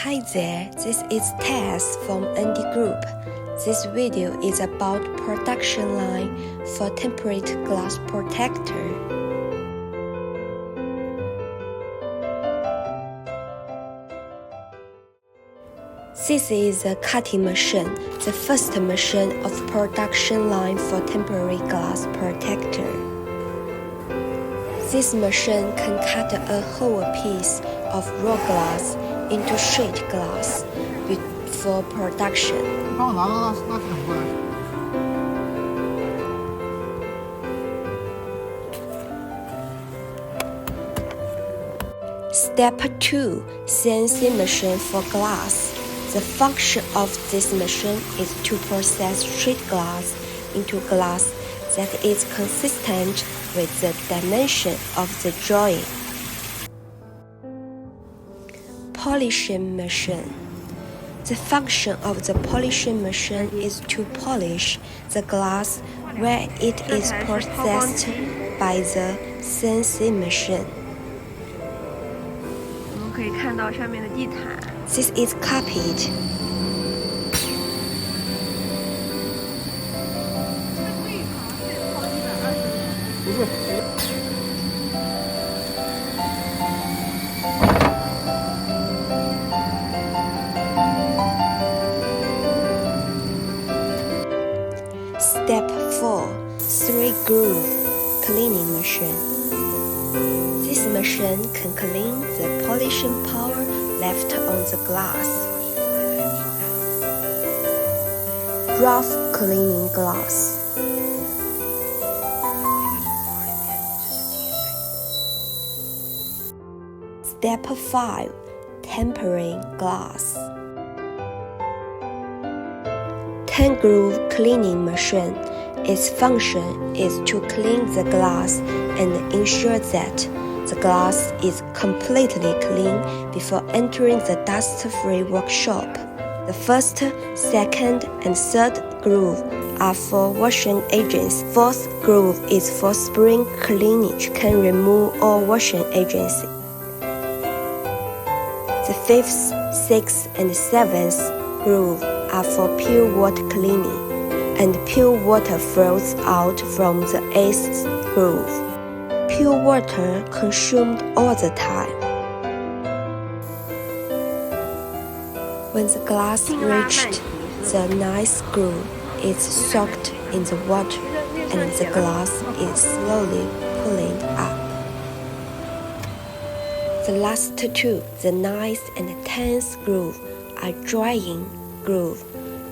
Hi there, this is Tess from ND Group. This video is about production line for temperate glass protector. This is a cutting machine, the first machine of production line for temporary glass protector. This machine can cut a whole piece of raw glass into sheet glass for production. Step 2. CNC machine for glass. The function of this machine is to process sheet glass into glass that is consistent with the dimension of the drawing. Polishing machine. The function of the polishing machine is to polish the glass where it is processed by the CNC machine. This is copied. Step 4. 3-groove cleaning machine. This machine can clean the polishing powder left on the glass. Rough cleaning glass. Step 5. Tempering glass. 10-groove cleaning machine. Its function is to clean the glass and ensure that the glass is completely clean before entering the dust-free workshop. The first, second, and third groove are for washing agents. Fourth groove is for spring cleaning, which can remove all washing agents. The fifth, sixth, and seventh groove are for pure water cleaning, and pure water flows out from the eighth groove. Pure water consumed all the time. When the glass reached the ninth groove, it's soaked in the water, and the glass is slowly pulling up. The last two, the ninth and 10th groove, are drying groove.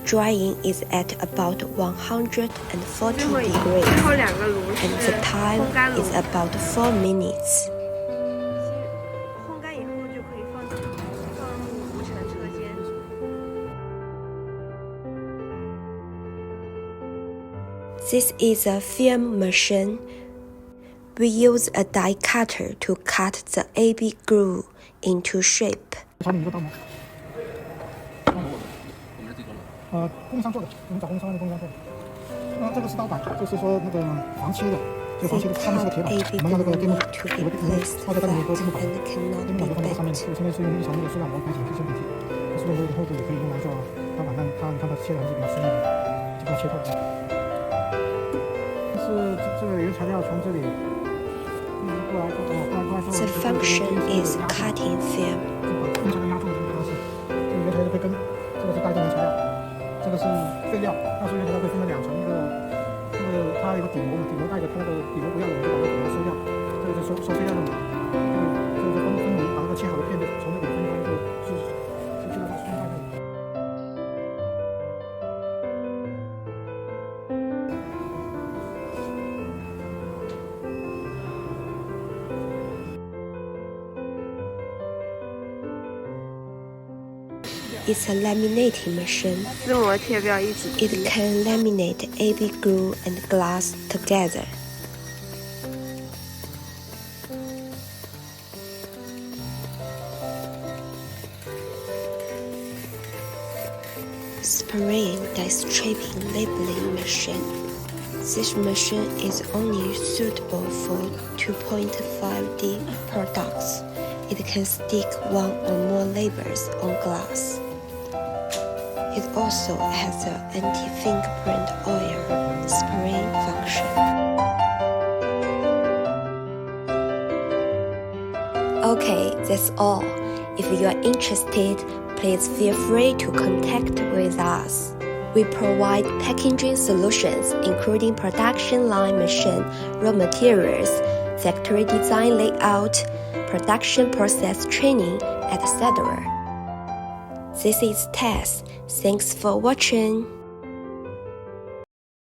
Drying is at about 140 degrees, and the time is about 4 minutes. This is a film machine. We use a die cutter to cut the AB groove into shape. 供应商做的，我们找供应商，供应商做的。那这个是刀板，就是说那个黄漆的，就黄漆的上面是个铁板，我们用这个电木板，有个套在这里面一个电木板，电木板就放在上面。我现在是用日常那个塑料膜改起来是小品体，塑料膜以后也可以用来做刀板，但它你看它切的还是比较实用的，就把它切透。是这个原材料从这里一直过来，过来说。The function is cutting film. 原材料压住的这个方式，这个原材料会跟这个是带动原材料。 这个是废料，到时候原材料会分了2层，它有个底膜嘛，底膜带着它那个底膜不要，我们就把这个底膜收掉，这个是收废料的膜，这个分离，把那个切好的片子从这里分开，就去到它分开这里。It's a laminating machine. It can laminate AB glue and glass together. Spraying die-stripping labeling machine. This machine is only suitable for 2.5D products. It can stick one or more labels on glass. It also has an anti-fingerprint oil spraying function. Okay, that's all. If you are interested, please feel free to contact with us. We provide packaging solutions including production line machine, raw materials, factory design layout, production process training, etc. This is Tess. Thanks for watching.